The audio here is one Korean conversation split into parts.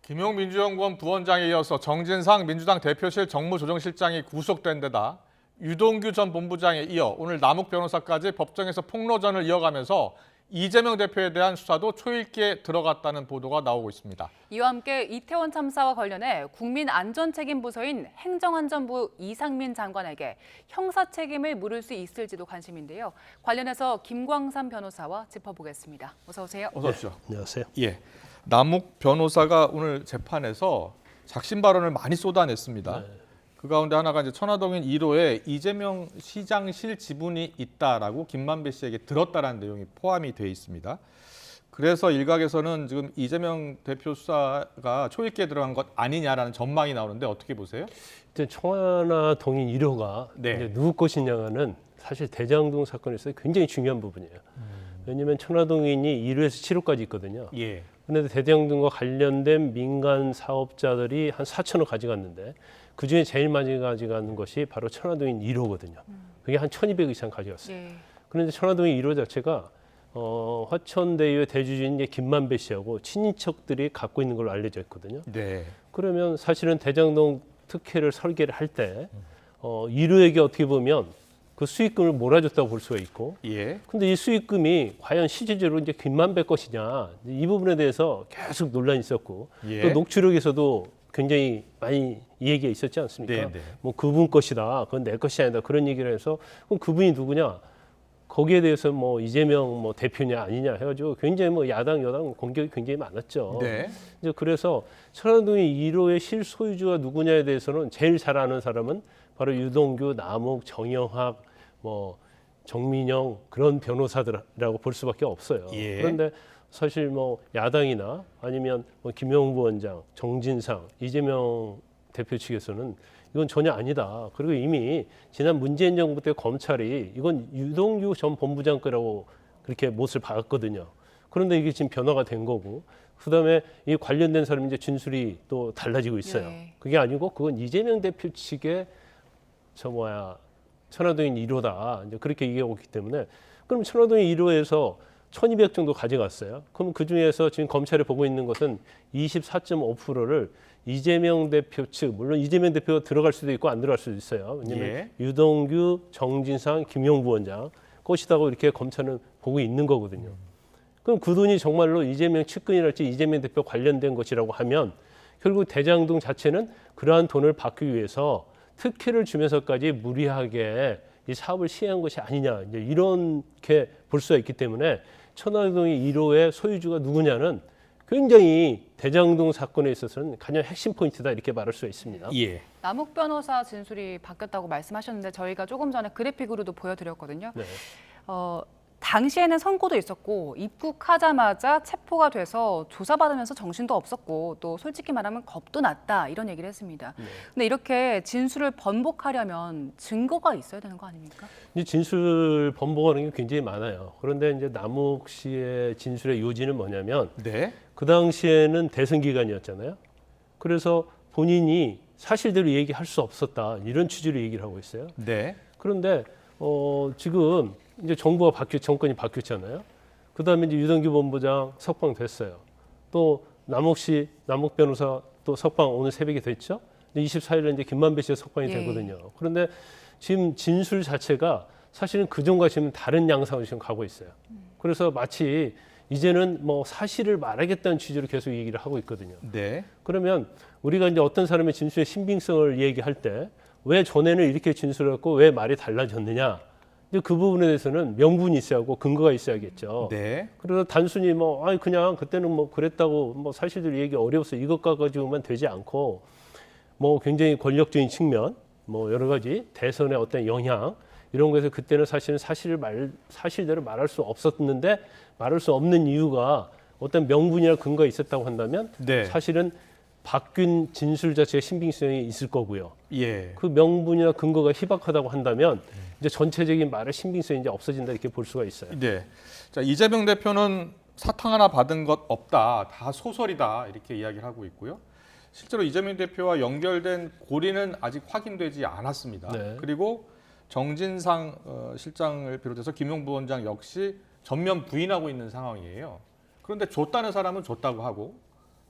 김용민주연구원 부원장에 이어서 정진상 민주당 대표실 정무조정실장이 구속된 데다 유동규 전 본부장에 이어 오늘 남욱 변호사까지 법정에서 폭로전을 이어가면서 이재명 대표에 대한 수사도 초읽기에 들어갔다는 보도가 나오고 있습니다. 이와 함께 이태원 참사와 관련해 국민안전책임부서인 행정안전부 이상민 장관에게 형사 책임을 물을 수 있을지도 관심인데요. 관련해서 김광삼 변호사와 짚어보겠습니다. 어서 오세요. 어서 오십시오. 안녕하세요. 예, 남욱 변호사가 오늘 재판에서 작심 발언을 많이 쏟아냈습니다. 그 가운데 하나가 이제 천화동인 1호에 이재명 시장실 지분이 있다라고 김만배 씨에게 들었다라는 내용이 포함이 돼 있습니다. 그래서 일각에서는 지금 이재명 대표 수사가 초읽기에 들어간 것 아니냐라는 전망이 나오는데 어떻게 보세요? 일단 천화동인 1호가 이제 누구 것이냐는 사실 대장동 사건에서 굉장히 중요한 부분이에요. 왜냐하면 천화동인이 1호에서 7호까지 있거든요. 예. 그런데 대장동과 관련된 민간 사업자들이 한 4천억 가져갔는데 그중에 제일 많이 가져가는 것이 바로 천화동인 1호거든요. 그게 한 1,200억 이상 가져갔어요. 네. 그런데 천화동인 1호 자체가 화천대유의 대주주인 김만배 씨하고 친인척들이 갖고 있는 걸로 알려져 있거든요. 네. 그러면 사실은 대장동 특혜를 설계를 할 때 1호에게 어떻게 보면 그 수익금을 몰아줬다고 볼 수가 있고, 예. 근데 이 수익금이 과연 실질적으로 이제 김만배 것이냐 이 부분에 대해서 계속 논란이 있었고, 예. 또 녹취록에서도 굉장히 많이 이 얘기가 있었지 않습니까? 네, 네. 뭐 그분 것이다, 그건 내 것이 아니다 그런 얘기를 해서 그럼 그분이 누구냐? 거기에 대해서 뭐 이재명 뭐 대표냐 아니냐 해가지고 굉장히 뭐 야당 여당 공격이 굉장히 많았죠. 네. 이제 그래서 천화동인 1호의 실소유주가 누구냐에 대해서는 제일 잘 아는 사람은 바로 유동규, 남욱, 정영학, 뭐 정민영 그런 변호사들이라고 볼 수밖에 없어요. 예. 그런데 사실 뭐 야당이나 아니면 뭐 김용 부원장, 정진상, 이재명 대표 측에서는 이건 전혀 아니다. 그리고 이미 지난 문재인 정부 때 검찰이 이건 유동규 전 본부장 거라고 그렇게 못을 박았거든요. 그런데 이게 지금 변화가 된 거고, 그다음에 이 관련된 사람이 이제 진술이 또 달라지고 있어요. 네. 그게 아니고 그건 이재명 대표 측의 천화동인 1호다. 이제 그렇게 얘기하고 있기 때문에 그럼 천화동인 1호에서 1,200 정도 가져갔어요. 그럼 그 중에서 지금 검찰이 보고 있는 것은 24.5%를 이재명 대표 측, 물론 이재명 대표가 들어갈 수도 있고 안 들어갈 수도 있어요. 왜냐하면 예. 유동규, 정진상, 김용 부원장 것이다고 이렇게 검찰은 보고 있는 거거든요. 그럼 그 돈이 정말로 이재명 측근이랄지 이재명 대표 관련된 것이라고 하면 결국 대장동 자체는 그러한 돈을 받기 위해서 특혜를 주면서까지 무리하게 이 사업을 시행한 것이 아니냐, 이제 이렇게 볼 수가 있기 때문에 천화동인 1호의 소유주가 누구냐는 굉장히 대장동 사건에 있어서는 가장 핵심 포인트다 이렇게 말할 수가 있습니다. 예. 남욱 변호사 진술이 바뀌었다고 말씀하셨는데 저희가 조금 전에 그래픽으로도 보여드렸거든요. 네. 당시에는 선고도 있었고 입국하자마자 체포가 돼서 조사받으면서 정신도 없었고 또 솔직히 말하면 겁도 났다 이런 얘기를 했습니다. 네. 근데 이렇게 진술을 번복하려면 증거가 있어야 되는 거 아닙니까? 이제 진술 번복하는 게 굉장히 많아요. 그런데 이제 남욱 씨의 진술의 요지는 뭐냐면 네. 그 당시에는 대선 기간이었잖아요. 그래서 본인이 사실대로 얘기할 수 없었다 이런 취지로 얘기를 하고 있어요. 네. 그런데 지금 이제 정부가 정권이 바뀌었잖아요. 그 다음에 이제 유동규 본부장 석방됐어요. 또 남욱 씨, 남욱 변호사 또 석방 오늘 새벽에 됐죠. 24일에 이제 김만배 씨가 석방이 예. 되거든요. 그런데 지금 진술 자체가 사실은 그전과 지금 다른 양상으로 지금 가고 있어요. 그래서 마치 이제는 뭐 사실을 말하겠다는 취지로 계속 얘기를 하고 있거든요. 네. 그러면 우리가 이제 어떤 사람의 진술의 신빙성을 얘기할 때 왜 전에는 이렇게 진술했고 왜 말이 달라졌느냐? 이제 그 부분에 대해서는 명분이 있어야 하고 근거가 있어야겠죠. 네. 그래서 단순히 뭐 그냥 그때는 뭐 그랬다고 뭐 사실들 얘기 어려워서 이것과 가지고만 되지 않고 뭐 굉장히 권력적인 측면, 뭐 여러 가지 대선의 어떤 영향 이런 거에서 그때는 사실은 사실대로 말할 수 없었는데 말할 수 없는 이유가 어떤 명분이나 근거가 있었다고 한다면 네. 사실은 바뀐 진술 자체의 신빙성이 있을 거고요. 예. 그 명분이나 근거가 희박하다고 한다면 이제 전체적인 말의 신빙성이 이제 없어진다 이렇게 볼 수가 있어요. 네. 자, 이재명 대표는 사탕 하나 받은 것 없다. 다 소설이다. 이렇게 이야기를 하고 있고요. 실제로 이재명 대표와 연결된 고리는 아직 확인되지 않았습니다. 네. 그리고 정진상 실장을 비롯해서 김용 부원장 역시 전면 부인하고 있는 상황이에요. 그런데 줬다는 사람은 줬다고 하고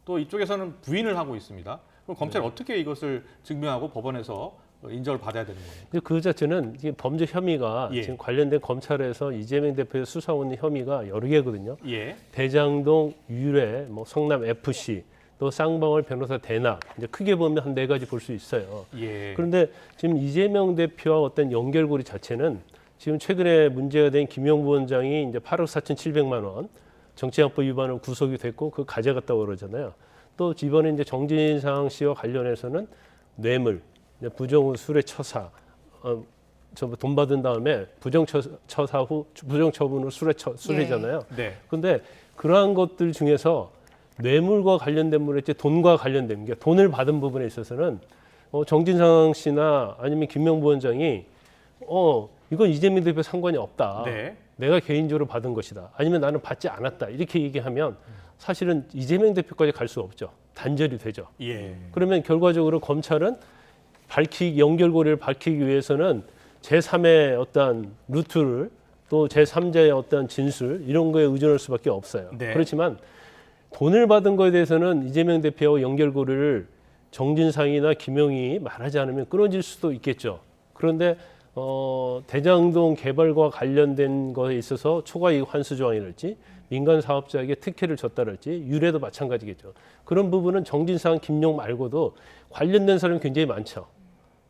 또 이쪽에서는 부인을 하고 있습니다. 그럼 검찰이 어떻게 이것을 증명하고 법원에서 인정을 받아야 되는 거예요? 근데 그 자체는 이게 범죄 혐의가 예. 지금 관련된 검찰에서 이재명 대표의 수사원 혐의가 여러 개거든요. 예. 대장동 유래, 뭐 성남 FC, 또 쌍방울 변호사 대납, 이제 크게 보면 한 4가지 볼 수 있어요. 예. 그런데 지금 이재명 대표와 어떤 연결고리 자체는 지금 최근에 문제가 된 김용부 원장이 이제 8억 4,700만 원 정치자금법 위반으로 구속이 됐고 그 가져갔다고 그러잖아요. 또 이번에 이제 정진상 씨와 관련해서는 뇌물, 이제 부정 술의 처사, 돈 받은 다음에 부정 처사 후 부정 처분으로 술회잖아요. 네. 그런데 그러한 것들 중에서 뇌물과 관련된 물에 돈과 관련된 게 돈을 받은 부분에 있어서는 정진상 씨나 아니면 김명부 원장이 이건 이재명 대표 상관이 없다. 네. 내가 개인적으로 받은 것이다. 아니면 나는 받지 않았다. 이렇게 얘기하면 사실은 이재명 대표까지 갈 수 없죠. 단절이 되죠. 예. 그러면 결과적으로 검찰은 연결고리를 밝히기 위해서는 제3의 어떤 루트를 또 제3자의 어떤 진술 이런 거에 의존할 수밖에 없어요. 네. 그렇지만 돈을 받은 거에 대해서는 이재명 대표와 연결고리를 정진상이나 김용이 말하지 않으면 끊어질 수도 있겠죠. 그런데 대장동 개발과 관련된 것에 있어서 초과이익 환수 조항이랄지 민간 사업자에게 특혜를 줬다랄지 유래도 마찬가지겠죠. 그런 부분은 정진상, 김용 말고도 관련된 사람이 굉장히 많죠.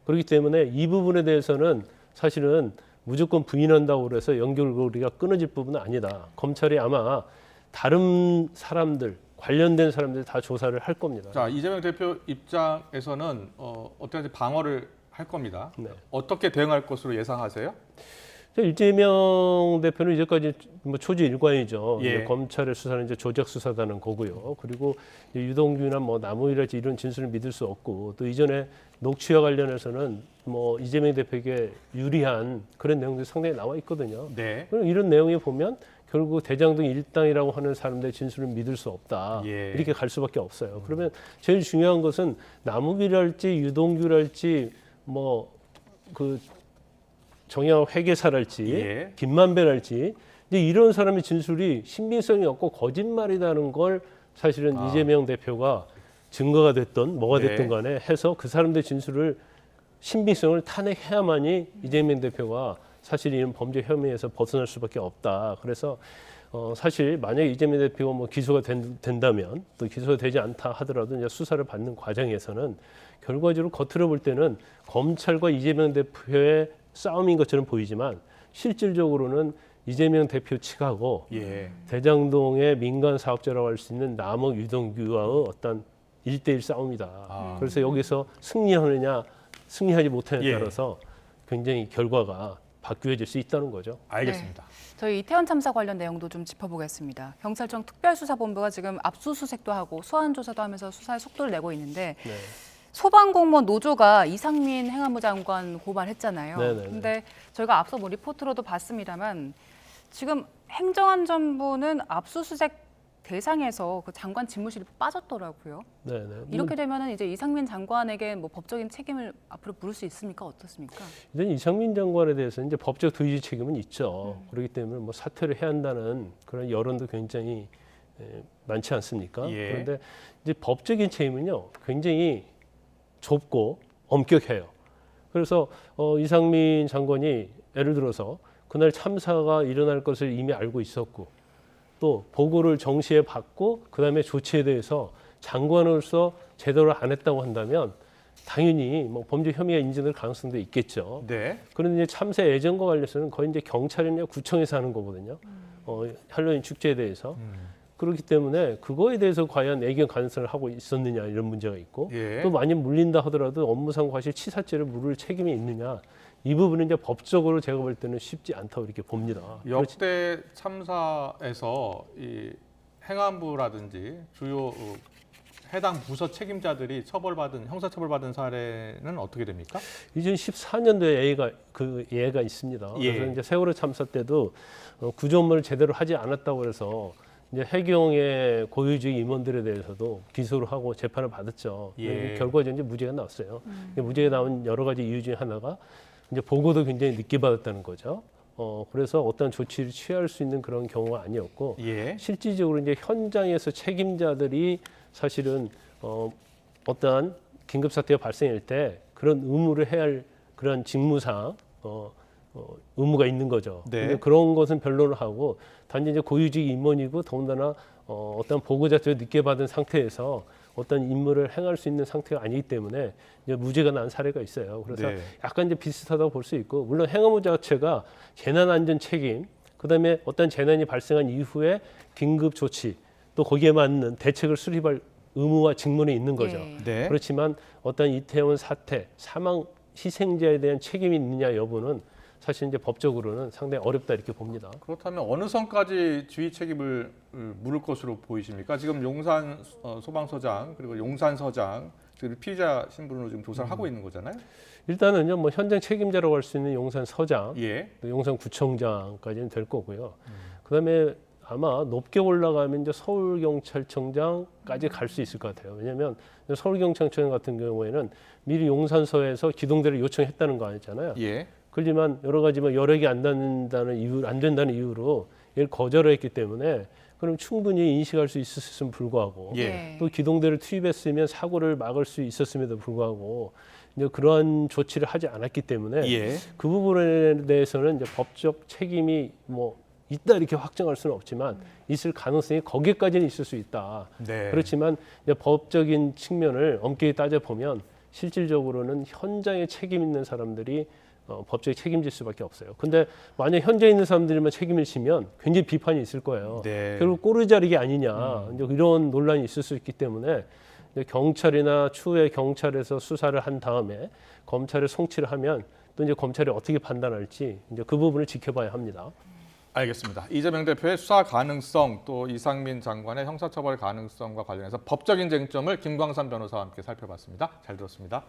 그렇기 때문에 이 부분에 대해서는 사실은 무조건 부인한다고 그래서 연결고리가 끊어질 부분은 아니다. 검찰이 아마 다른 사람들, 관련된 사람들 다 조사를 할 겁니다. 자, 이재명 대표 입장에서는 어떻게 방어를 할 겁니다. 네. 어떻게 대응할 것으로 예상하세요? 이재명 대표는 이제까지 뭐 초지 일관이죠. 예. 이제 검찰의 수사는 이제 조작 수사다는 거고요. 그리고 유동규나 뭐 남우일이랄지 이런 진술을 믿을 수 없고 또 이전에 녹취와 관련해서는 뭐 이재명 대표에게 유리한 그런 내용들이 상당히 나와 있거든요. 네. 그럼 이런 내용에 보면 결국 대장동 일당이라고 하는 사람들의 진술을 믿을 수 없다. 예. 이렇게 갈 수밖에 없어요. 그러면 제일 중요한 것은 남욱이랄지 유동규랄지 뭐 그 정영학 회계사랄지 예. 김만배랄지 이제 이런 사람의 진술이 신빙성이 없고 거짓말이라는 걸 사실은 이재명 대표가 증거가 됐던 뭐가 네. 됐든 간에 해서 그 사람들의 진술을 신빙성을 탄핵해야만이 이재명 대표가 사실 이런 범죄 혐의에서 벗어날 수밖에 없다. 그래서 사실 만약에 이재명 대표가 뭐 기소가 된다면 또 기소가 되지 않다 하더라도 이제 수사를 받는 과정에서는 결과적으로 겉으로 볼 때는 검찰과 이재명 대표의 싸움인 것처럼 보이지만 실질적으로는 이재명 대표 측하고 예. 대장동의 민간 사업자라고 할 수 있는 남욱 유동규와의 어떤 1대1 싸움이다. 그래서 여기서 승리하느냐 승리하지 못하느냐에 예. 따라서 굉장히 결과가 바뀌어질 수 있다는 거죠. 알겠습니다. 저희 이태원 참사 관련 내용도 좀 짚어보겠습니다. 경찰청 특별수사본부가 지금 압수수색도 하고 소환 조사도 하면서 수사에 속도를 내고 있는데 네. 소방공무원 노조가 이상민 행안부 장관 고발했잖아요. 네네네. 근데 저희가 앞서 뭐 리포트로도 봤습니다만 지금 행정안전부는 압수수색 대상에서 그 장관 집무실이 빠졌더라고요. 네네. 이렇게 되면은 이제 이상민 장관에게 뭐 법적인 책임을 앞으로 물을 수 있습니까? 어떻습니까? 일단 이상민 장관에 대해서 이제 법적 도의지 책임은 있죠. 그렇기 때문에 뭐 사퇴를 해야 한다는 그런 여론도 굉장히 많지 않습니까? 예. 그런데 이제 법적인 책임은요 굉장히 좁고 엄격해요. 그래서 이상민 장관이 예를 들어서 그날 참사가 일어날 것을 이미 알고 있었고 또 보고를 정시에 받고 그다음에 조치에 대해서 장관으로서 제대로 안 했다고 한다면 당연히 뭐 범죄 혐의가 인정될 가능성도 있겠죠. 네. 그런데 이제 참사 예정과 관련해서는 거의 이제 경찰이나 구청에서 하는 거거든요. 할로윈 축제에 대해서. 그렇기 때문에 그거에 대해서 과연 애견 간섭을 하고 있었느냐 이런 문제가 있고 예. 또 만약 물린다 하더라도 업무상 과실 치사죄를 물을 책임이 있느냐 이 부분은 이제 법적으로 제가 볼 때는 쉽지 않다고 이렇게 봅니다. 역대 참사에서 이 행안부라든지 주요 해당 부서 책임자들이 형사처벌받은 사례는 어떻게 됩니까? 2014년도에 예가 있습니다. 예. 그래서 이제 세월호 참사 때도 구조업무를 제대로 하지 않았다고 해서 이제 해경의 고유직 임원들에 대해서도 기소를 하고 재판을 받았죠. 예. 결과적으로 이제 무죄가 나왔어요. 무죄가 나온 여러 가지 이유 중에 하나가 이제 보고도 굉장히 늦게 받았다는 거죠. 그래서 어떤 조치를 취할 수 있는 그런 경우가 아니었고 예. 실질적으로 이제 현장에서 책임자들이 사실은 어떠한 긴급 사태가 발생할 때 그런 의무를 해야 할 그런 직무상 의무가 있는 거죠. 네. 근데 그런 것은 별로를 하고 단지 이제 고위직 임원이고 더군다나 어떤 보고 자체를 늦게 받은 상태에서 어떤 임무를 행할 수 있는 상태가 아니기 때문에 이제 무죄가 난 사례가 있어요. 그래서 네. 약간 이제 비슷하다고 볼 수 있고 물론 행업 의무 자체가 재난 안전 책임 그다음에 어떤 재난이 발생한 이후에 긴급 조치 또 거기에 맞는 대책을 수립할 의무와 직무는 있는 거죠. 예. 네. 그렇지만 어떤 이태원 사태 사망 희생자에 대한 책임이 있느냐 여부는 사실 이제 법적으로는 상당히 어렵다 이렇게 봅니다. 그렇다면 어느 선까지 주의 책임을 물을 것으로 보이십니까? 지금 용산 소방서장 그리고 용산서장 그리고 피의자 신분으로 지금 조사를 하고 있는 거잖아요. 일단은요, 뭐 현장 책임자라고 할 수 있는 용산서장, 예. 또 용산구청장까지는 될 거고요. 그다음에 아마 높게 올라가면 이제 서울경찰청장까지 갈 수 있을 것 같아요. 왜냐하면 서울경찰청 같은 경우에는 미리 용산서에서 기동대를 요청했다는 거 아니잖아요. 예. 그렇지만 여러 가지 뭐 여력이 안 된다는 이유로 이걸 거절을 했기 때문에 그럼 충분히 인식할 수 있었음에도 불구하고 예. 또 기동대를 투입했으면 사고를 막을 수 있었음에도 불구하고 이제 그러한 조치를 하지 않았기 때문에 예. 그 부분에 대해서는 이제 법적 책임이 뭐 있다 이렇게 확정할 수는 없지만 있을 가능성이 거기까지는 있을 수 있다. 네. 그렇지만 이제 법적인 측면을 엄격히 따져 보면 실질적으로는 현장에 책임 있는 사람들이 법적에 책임질 수밖에 없어요. 근데 만약 현장에 있는 사람들만 책임을 지면 굉장히 비판이 있을 거예요. 네. 결국 꼬르자르기 아니냐 이제 이런 논란이 있을 수 있기 때문에 이제 경찰이나 추후에 경찰에서 수사를 한 다음에 검찰에 송치를 하면 또 이제 검찰이 어떻게 판단할지 이제 그 부분을 지켜봐야 합니다. 알겠습니다. 이재명 대표의 수사 가능성 또 이상민 장관의 형사처벌 가능성과 관련해서 법적인 쟁점을 김광삼 변호사와 함께 살펴봤습니다. 잘 들었습니다.